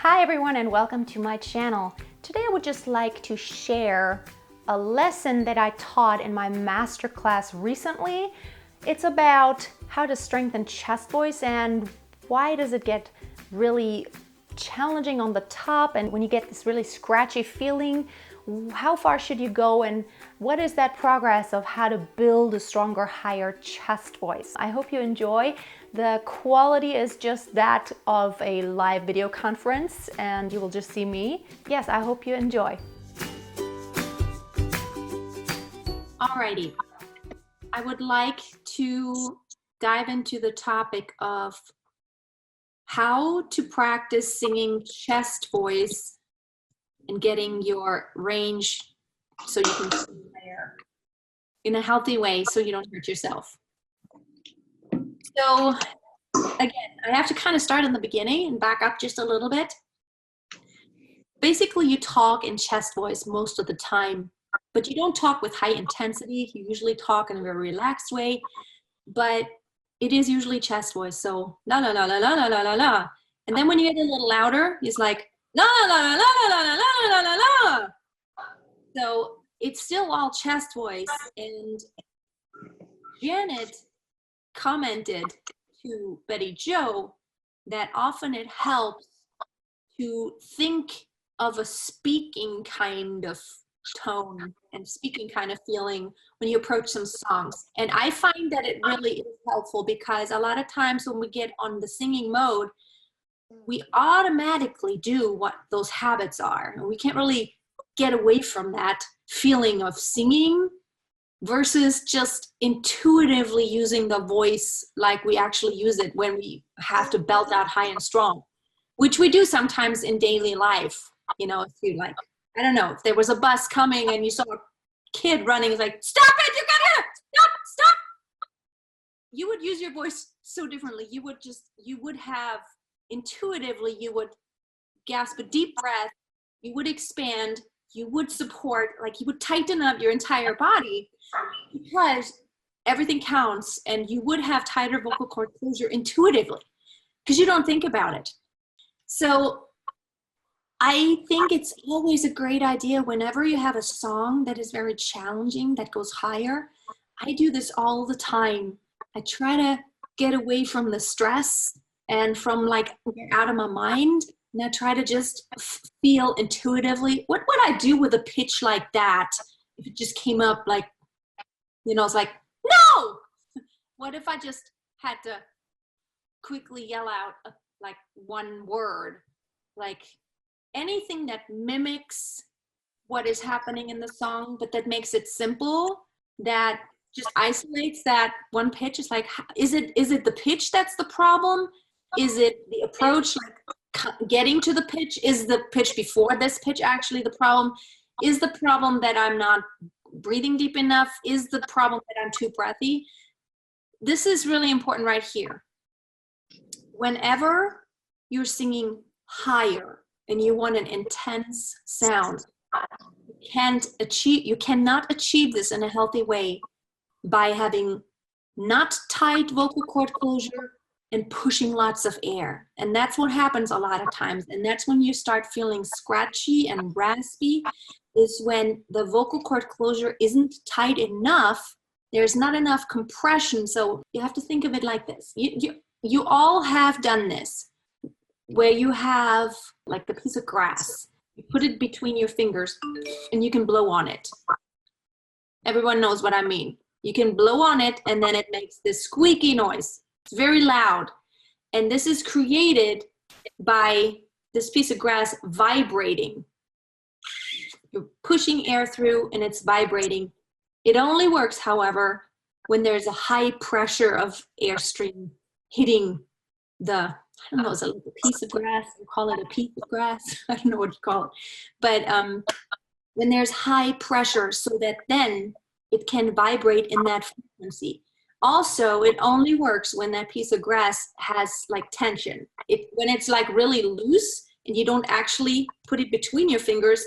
Hi everyone and welcome to my channel. Today I would just like to share a lesson that I taught in my masterclass recently. It's about how to strengthen chest voice and why does it get really challenging on the top, and when you get this really scratchy feeling, how far should you go and what is that progress of how to build a stronger, higher chest voice. I hope you enjoy. The quality is just that of a live video conference and you will just see me. Yes, I hope you enjoy. Alrighty, I would like to dive into the topic of how to practice singing chest voice and getting your range so you can sing higher in a healthy way so you don't hurt yourself. So again, I have to kind of start in the beginning and back up just a little bit. Basically, you talk in chest voice most of the time, but you don't talk with high intensity. You usually talk in a very relaxed way, but it is usually chest voice. So la la la la la la la la la. And then when you get a little louder, it's like la la la la la la la la la la la. So it's still all chest voice. And Janet commented to Betty Jo that often it helps to think of a speaking kind of tone and speaking kind of feeling when you approach some songs. And I find that it really is helpful because a lot of times when we get on the singing mode, we automatically do what those habits are. And we can't really get away from that feeling of singing versus just intuitively using the voice like we actually use it when we have to belt out high and strong, which we do sometimes in daily life. You know, if you like, I don't know, if there was a bus coming and you saw a kid running, it's like, stop it, you gotta, stop. You would use your voice so differently. You would have intuitively, you would gasp a deep breath, you would expand, you would support, like you would tighten up your entire body because everything counts, and you would have tighter vocal cord closure intuitively because you don't think about it. So I think it's always a great idea whenever you have a song that is very challenging, that goes higher. I do this all the time. I try to get away from the stress and from like get out of my mind. And I try to just feel intuitively, what would I do with a pitch like that if it just came up like, you know, it's like, no! What if I just had to quickly yell out like one word, like anything that mimics what is happening in the song, but that makes it simple, that just isolates that one pitch. It's like, is it the pitch that's the problem? Is it the approach, like getting to the pitch? Is the pitch before this pitch actually the problem? Is the problem that I'm not breathing deep enough? Is the problem that I'm too breathy? This is really important right here. Whenever you're singing higher and you want an intense sound, you cannot achieve this in a healthy way by having not tight vocal cord closure and pushing lots of air. And that's what happens a lot of times. And that's when you start feeling scratchy and raspy, is when the vocal cord closure isn't tight enough. There's not enough compression. So you have to think of it like this. You all have done this, where you have like the piece of grass. You put it between your fingers and you can blow on it. Everyone knows what I mean. You can blow on it and then it makes this squeaky noise. It's very loud. And this is created by this piece of grass vibrating. You're pushing air through and it's vibrating. It only works, however, when there's a high pressure of airstream hitting the, I don't know, is it like a piece of grass? You call it a piece of grass? I don't know what you call it. But when there's high pressure, so that then it can vibrate in that frequency. Also, it only works when that piece of grass has like tension. When it's like really loose and you don't actually put it between your fingers,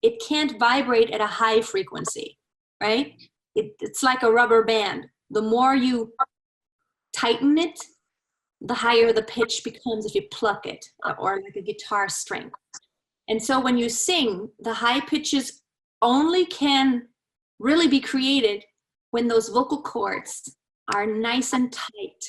it can't vibrate at a high frequency, right? It's like a rubber band. The more you tighten it, the higher the pitch becomes if you pluck it, or like a guitar string. And so when you sing, the high pitches only can really be created when those vocal cords are nice and tight.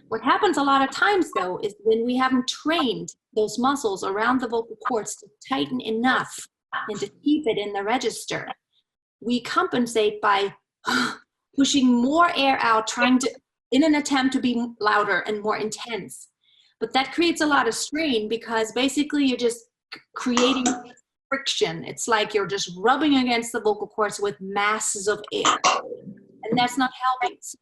What happens a lot of times, though, is when we haven't trained those muscles around the vocal cords to tighten enough and to keep it in the register, we compensate by pushing more air out, trying to, in an attempt to be louder and more intense. But that creates a lot of strain because basically you're just creating friction. It's like you're just rubbing against the vocal cords with masses of air, and that's not helping. So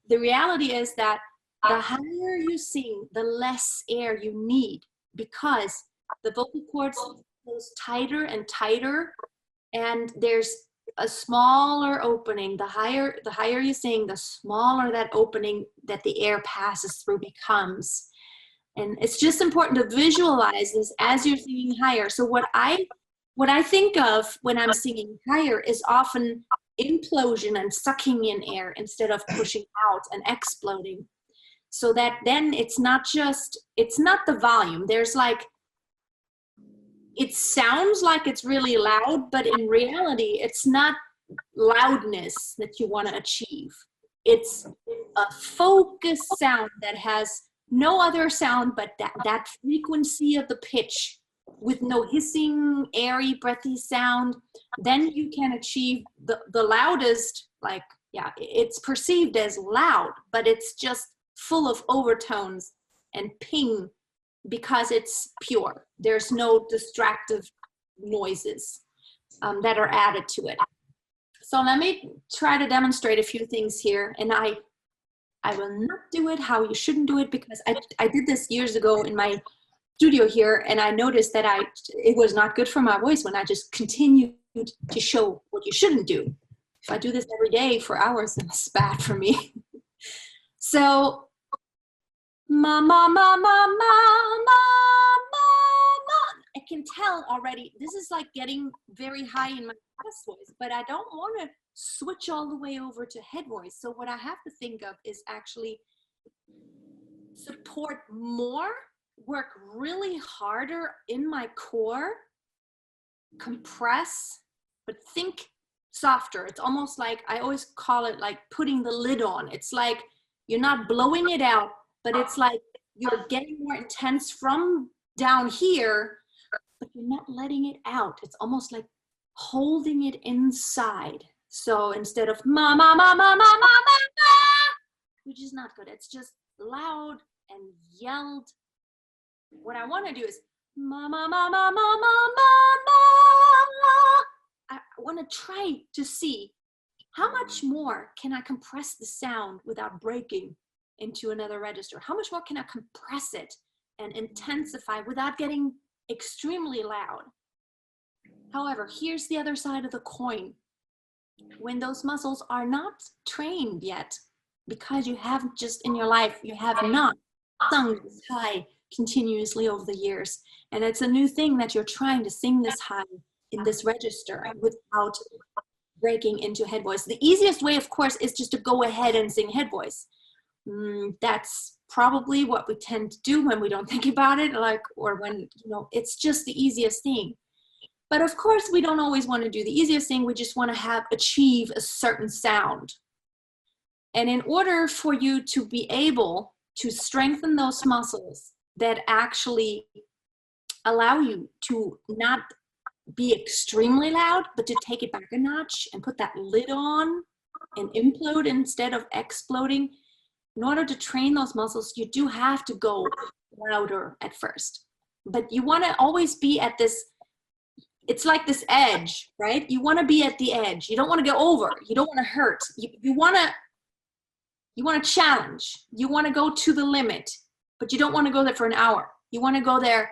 the reality is that the higher you sing, the less air you need, because the vocal cords goes tighter and tighter, and there's a smaller opening. The higher you sing, the smaller that opening that the air passes through becomes. And it's just important to visualize this as you're singing higher. So what I think of when I'm singing higher is often implosion and sucking in air instead of pushing out and exploding. So that then it's not the volume. There's like, it sounds like it's really loud, but in reality, it's not loudness that you want to achieve. It's a focused sound that has no other sound but that frequency of the pitch with no hissing, airy, breathy sound. Then you can achieve the loudest, like, yeah, it's perceived as loud, but it's just full of overtones and ping because it's pure. There's no distractive noises that are added to it. So let me try to demonstrate a few things here, and I will not do it how you shouldn't do it, because I did this years ago in my studio here, and I noticed that it was not good for my voice when I just continued to show what you shouldn't do. If I do this every day for hours, then it's bad for me. So, ma, ma, ma, ma, ma, ma, ma, ma. I can tell already, this is like getting very high in my chest voice, but I don't want to switch all the way over to head voice. So what I have to think of is actually support more, work really harder in my core, compress, but think softer. It's almost like, I always call it like putting the lid on. It's like you're not blowing it out, but it's like you're getting more intense from down here, but you're not letting it out. It's almost like holding it inside. So instead of ma, ma, ma, ma, ma, ma, ma, ma, which is not good, it's just loud and yelled. What I want to do is ma, ma, ma, ma, ma, ma, ma, ma. I want to try to see how much more can I compress the sound without breaking into another register. How much more can I compress it and intensify without getting extremely loud? However, here's the other side of the coin. When those muscles are not trained yet, because you haven't just in your life, you have not sung this high continuously over the years. And it's a new thing that you're trying to sing this high in this register without breaking into head voice. The easiest way, of course, is just to go ahead and sing head voice. That's probably what we tend to do when we don't think about it, like, or when, you know, it's just the easiest thing. But of course, we don't always want to do the easiest thing. We just want to achieve a certain sound. And in order for you to be able to strengthen those muscles that actually allow you to not be extremely loud, but to take it back a notch and put that lid on and implode instead of exploding, in order to train those muscles, you do have to go louder at first. But you want to always be at this, it's like this edge, right? You want to be at the edge. You don't want to go over. You don't want to hurt. You want to challenge. You want to go to the limit, but you don't want to go there for an hour. You want to go there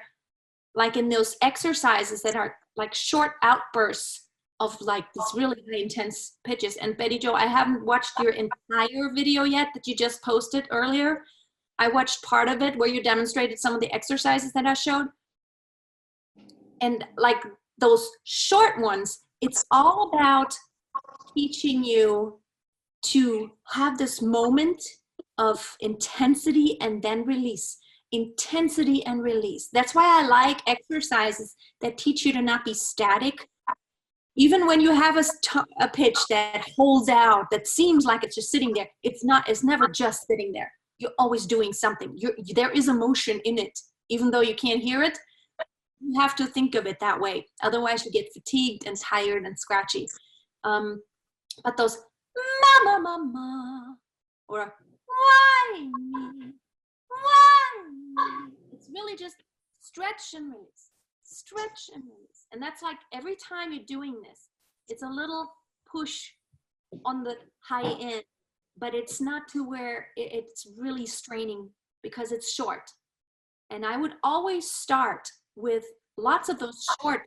like in those exercises that are like short outbursts of like this really high intense pitches. And Betty Jo, I haven't watched your entire video yet that you just posted earlier. I watched part of it where you demonstrated some of the exercises that I showed. And like those short ones, it's all about teaching you to have this moment of intensity and then release. Intensity and release. That's why I like exercises that teach you to not be static. Even when you have a pitch that holds out, that seems like it's just sitting there, it's not, it's never just sitting there. You're always doing something. There is emotion in it. Even though you can't hear it, you have to think of it that way. Otherwise you get fatigued and tired and scratchy. But those mama, mama, or why me? Why me? It's really just stretch and release, stretch and release. And that's like every time you're doing this, it's a little push on the high end, but it's not to where it's really straining because it's short. And I would always start with lots of those short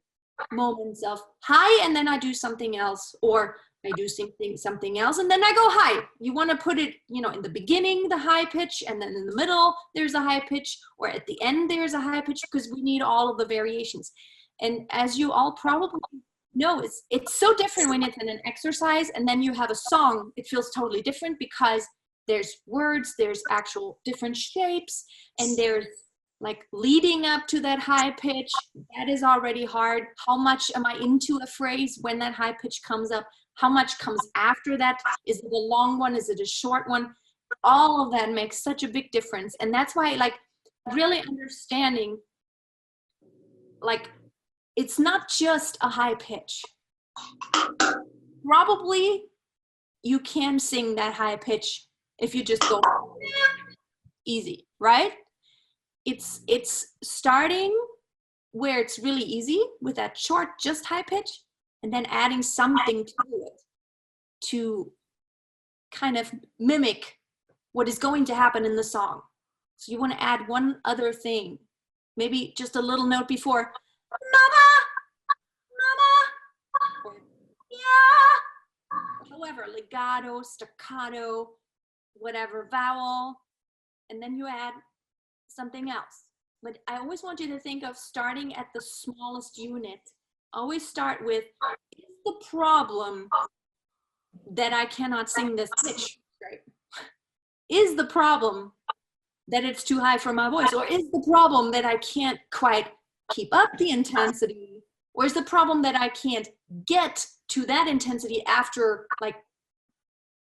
moments of high, and then I do something else, or I do something else, and then I go high. You want to put it, you know, in the beginning, the high pitch, and then in the middle, there's a high pitch, or at the end, there's a high pitch, because we need all of the variations. And as you all probably know, it's so different when it's in an exercise, and then you have a song. It feels totally different because there's words, there's actual different shapes, and there's like leading up to that high pitch. That is already hard. How much am I into a phrase when that high pitch comes up? How much comes after that? Is it a long one? Is it a short one? All of that makes such a big difference. And that's why, like, really understanding, like, it's not just a high pitch. Probably you can sing that high pitch if you just go easy, right? It's starting where it's really easy with that short, just high pitch, and then adding something to it to kind of mimic what is going to happen in the song. So you want to add one other thing, maybe just a little note before, mama, mama, or yeah, however, legato, staccato, whatever vowel, and then you add something else. But I always want you to think of starting at the smallest unit. Always start with, is the problem that I cannot sing this pitch straight? Is the problem that it's too high for my voice? Or is the problem that I can't quite keep up the intensity? Or is the problem that I can't get to that intensity after, like,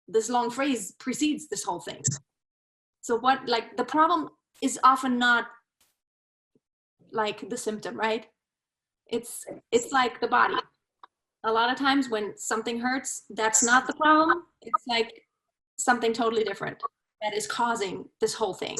this long phrase precedes this whole thing? So what, like, the problem is often not like the symptom, right? It's like the body. A lot of times when something hurts, that's not the problem. It's like something totally different that is causing this whole thing.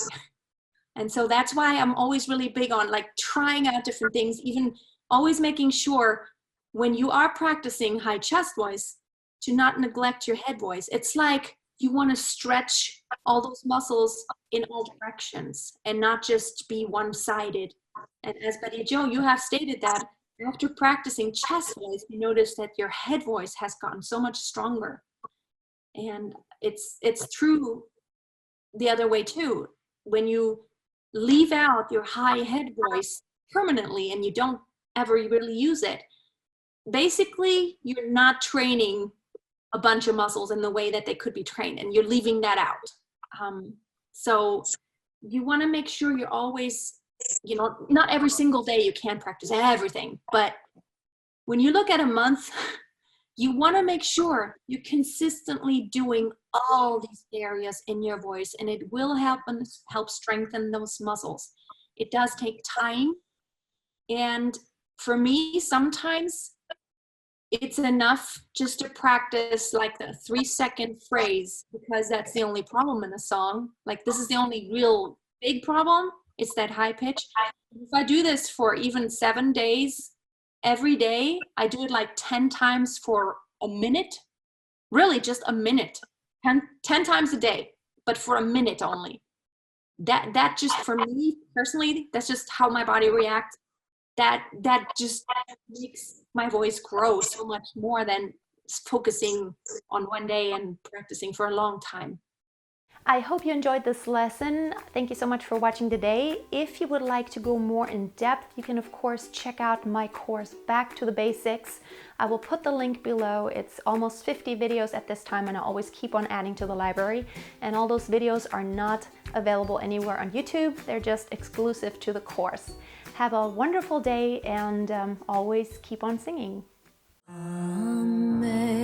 And so that's why I'm always really big on, like, trying out different things, even always making sure when you are practicing high chest voice to not neglect your head voice. It's like you want to stretch all those muscles in all directions and not just be one-sided. And as Betty Jo, you have stated that after practicing chest voice, you notice that your head voice has gotten so much stronger. And it's true the other way too. When you leave out your high head voice permanently and you don't ever really use it, basically you're not training a bunch of muscles in the way that they could be trained, and you're leaving that out. So you want to make sure you're always, you know, not every single day you can practice everything, but when you look at a month, you want to make sure you're consistently doing all these areas in your voice, and it will help strengthen those muscles. It does take time, and for me, sometimes it's enough just to practice like the 3-second phrase, because that's the only problem in a song. Like, this is the only real big problem. It's that high pitch. If I do this for even 7 days, every day, I do it like 10 times for a minute. Really, just a minute. 10 times a day, but for a minute only. That just, for me personally, that's just how my body reacts. That just makes my voice grow so much more than focusing on one day and practicing for a long time. I hope you enjoyed this lesson. Thank you so much for watching today. If you would like to go more in depth, you can of course check out my course Back to the Basics. I will put the link below. It's almost 50 videos at this time, and I always keep on adding to the library. And all those videos are not available anywhere on YouTube. They're just exclusive to the course. Have a wonderful day, and always keep on singing. Amen.